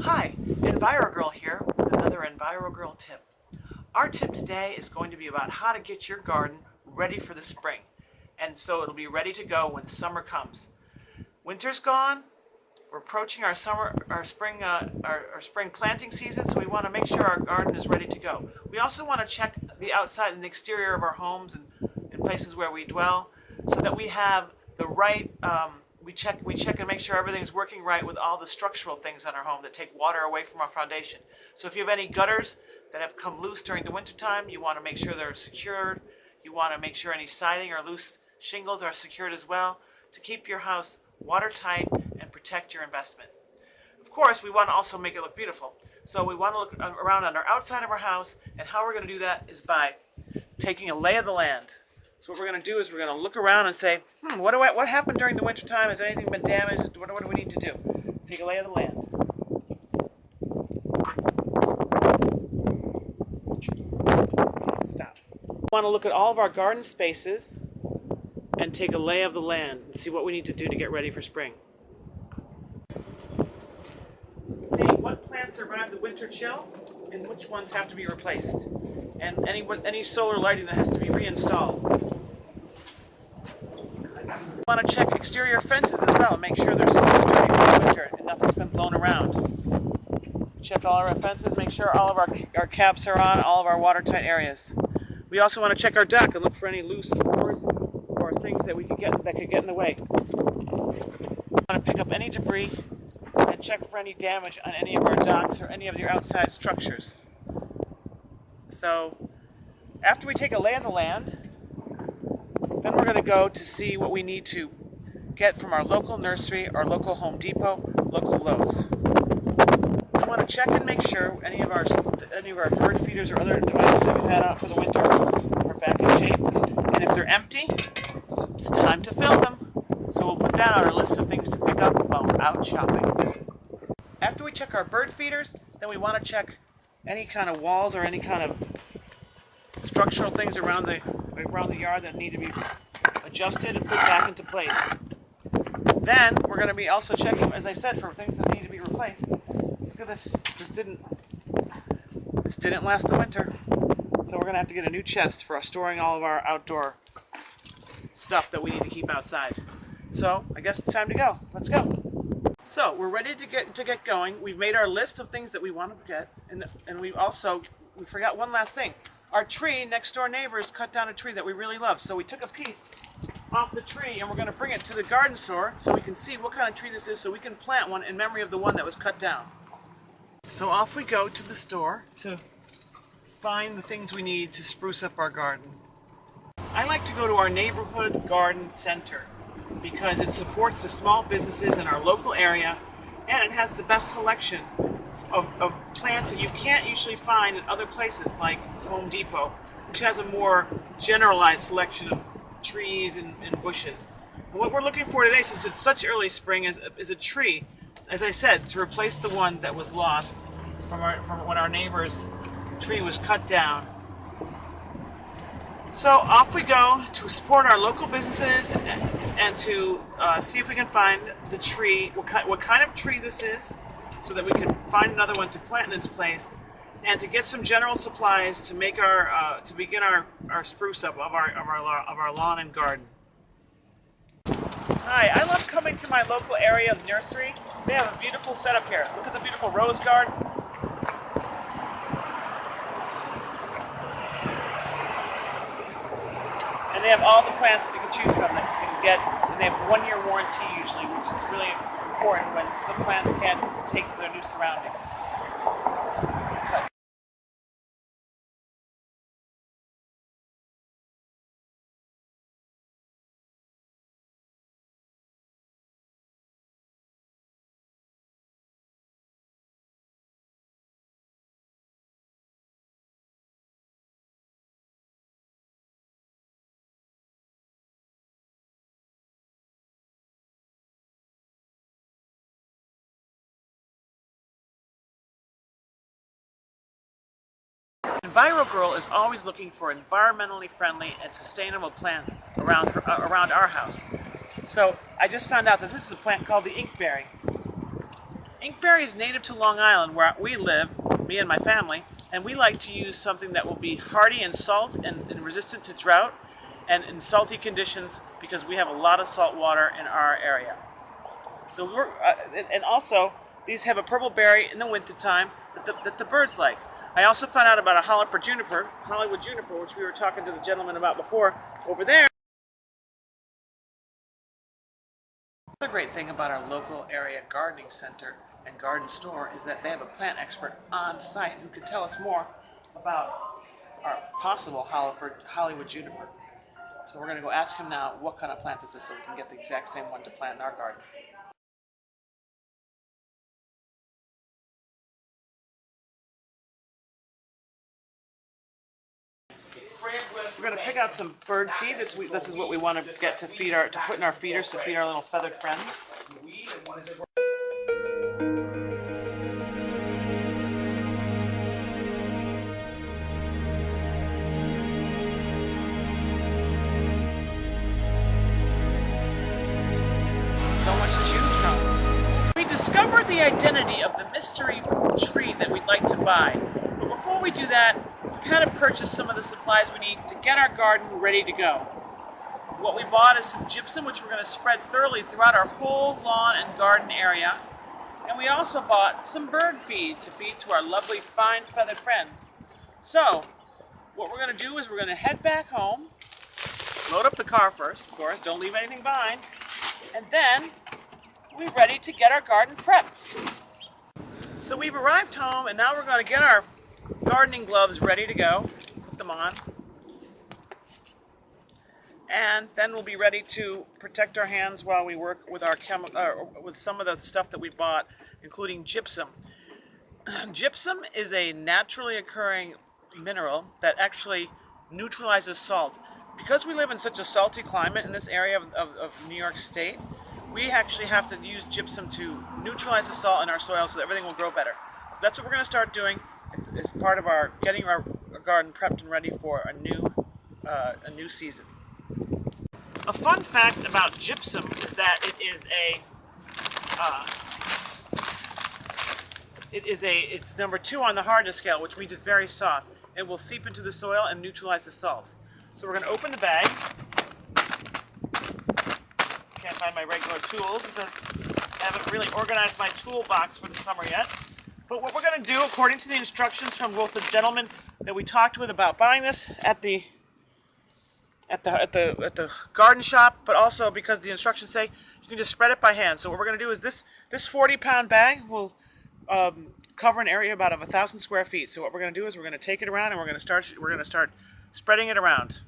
Hi, Envirogurl here with another Envirogurl tip. Our tip today is going to be about how to get your garden ready for the spring. And so it'll be ready to go when summer comes. Winter's gone. We're approaching our spring planting season, so we want to make sure our garden is ready to go. We also want to check the outside and exterior of our homes and places where we dwell, so that we have the right. We check and make sure everything's working right with all the structural things on our home that take water away from our foundation. So if you have any gutters that have come loose during the wintertime, you want to make sure they're secured. You want to make sure any siding or loose shingles are secured as well to keep your house watertight and protect your investment. Of course, we want to also make it look beautiful. So we want to look around on our outside of our house, and how we're going to do that is by taking a lay of the land. So what we're going to do is we're going to look around and say, what happened during the wintertime? Has anything been damaged? What do we need to do? Take a lay of the land. Stop. We want to look at all of our garden spaces and take a lay of the land and see what we need to do to get ready for spring. See what plants survive the winter chill and which ones have to be replaced, and any solar lighting that has to be reinstalled. We want to check exterior fences as well and make sure they're still sturdy for the winter and nothing's been blown around. Check all of our fences, make sure all of our caps are on, all of our watertight areas. We also want to check our deck and look for any loose boards or things that could get in the way. We want to pick up any debris and check for any damage on any of our docks or any of your outside structures. So, after we take a lay of the land, then we're going to go to see what we need to get from our local nursery, our local Home Depot, local Lowe's. We want to check and make sure any of our bird feeders or other devices that we've had out for the winter are back in shape. And if they're empty, it's time to fill them. So we'll put that on our list of things to pick up while we're out shopping. After we check our bird feeders, then we want to check any kind of walls or any kind of structural things around the yard that need to be adjusted and put back into place. Then we're going to be also checking, as I said, for things that need to be replaced. Look at this. This didn't last the winter, so we're going to have to get a new chest for storing all of our outdoor stuff that we need to keep outside. So I guess it's time to go. Let's go. So we're ready to get going. We've made our list of things that we want to get, and we forgot one last thing. Our tree, next door neighbors cut down a tree that we really love. So we took a piece off the tree and we're going to bring it to the garden store so we can see what kind of tree this is, so we can plant one in memory of the one that was cut down. So off we go to the store to find the things we need to spruce up our garden. I like to go to our neighborhood garden center because it supports the small businesses in our local area, and it has the best selection of plants that you can't usually find in other places like Home Depot, which has a more generalized selection of trees and bushes. And what we're looking for today, since it's such early spring, is a tree, as I said, to replace the one that was lost from when our neighbor's tree was cut down. So off we go to support our local businesses and to see if we can find the tree, what kind of tree this is, so that we can find another one to plant in its place, and to get some general supplies to make to begin our spruce up of our lawn and garden. Hi, I love coming to my local area nursery. They have a beautiful setup here. Look at the beautiful rose garden. And they have all the plants you can choose from that you can get, and they have a 1-year warranty usually, which is really important when some plants can't take to their new surroundings. Envirogurl is always looking for environmentally friendly and sustainable plants around our house. So I just found out that this is a plant called the inkberry. Inkberry is native to Long Island, where we live, me and my family, and we like to use something that will be hardy in salt and resistant to drought and in salty conditions because we have a lot of salt water in our area. So and also these have a purple berry in the wintertime that the birds like. I also found out about a Hollywood juniper, which we were talking to the gentleman about before over there. Another great thing about our local area gardening center and garden store is that they have a plant expert on site who can tell us more about our possible Hollywood juniper. So we're going to go ask him now what kind of plant this is so we can get the exact same one to plant in our garden. We're going to pick out some bird seed. This is what we want to get to put in our feeders to feed our little feathered friends. So much to choose from. We discovered the identity of the mystery tree that we'd like to buy. But before we do that, we've had to purchase some of the supplies we need to get our garden ready to go. What we bought is some gypsum, which we're going to spread thoroughly throughout our whole lawn and garden area. And we also bought some bird feed to feed to our lovely fine feathered friends. So, what we're going to do is we're going to head back home, load up the car first, of course, don't leave anything behind, and then we're ready to get our garden prepped. So we've arrived home and now we're going to get our gardening gloves ready to go, put them on, and then we'll be ready to protect our hands while we work with with some of the stuff that we bought, including gypsum. Gypsum is a naturally occurring mineral that actually neutralizes salt. Because we live in such a salty climate in this area of New York State, we actually have to use gypsum to neutralize the salt in our soil so that everything will grow better. So that's what we're going to start doing as part of our getting our garden prepped and ready for a new season. A fun fact about gypsum is that it's number 2 on the hardness scale, which means it's very soft. It will seep into the soil and neutralize the salt. So we're going to open the bag. Can't find my regular tools because I haven't really organized my toolbox for the summer yet. But what we're going to do, according to the instructions from both the gentleman that we talked with about buying this at the garden shop, but also because the instructions say you can just spread it by hand. So what we're going to do is this 40-pound bag will cover an area about 1,000 square feet. So what we're going to do is we're going to take it around and we're going to start spreading it around.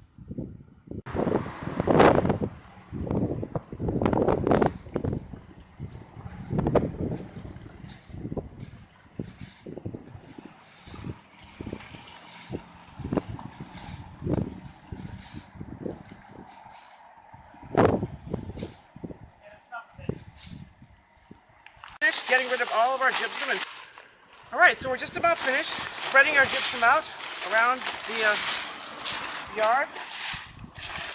Getting rid of all of our gypsum. Alright, so we're just about finished spreading our gypsum out around the yard.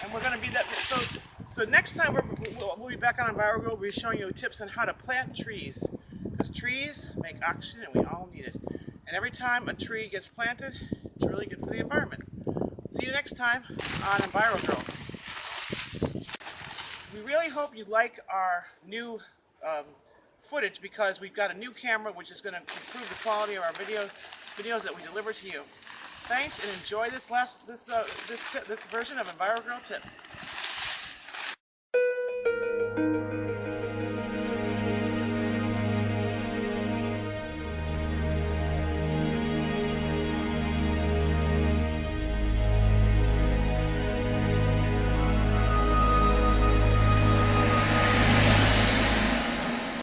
And we're going to be that. So next time we'll be back on Envirogurl, we'll be showing you tips on how to plant trees. Because trees make oxygen and we all need it. And every time a tree gets planted, it's really good for the environment. See you next time on Envirogurl. We really hope you like our new footage because we've got a new camera which is going to improve the quality of our videos that we deliver to you. Thanks and enjoy this version of Envirogurltips.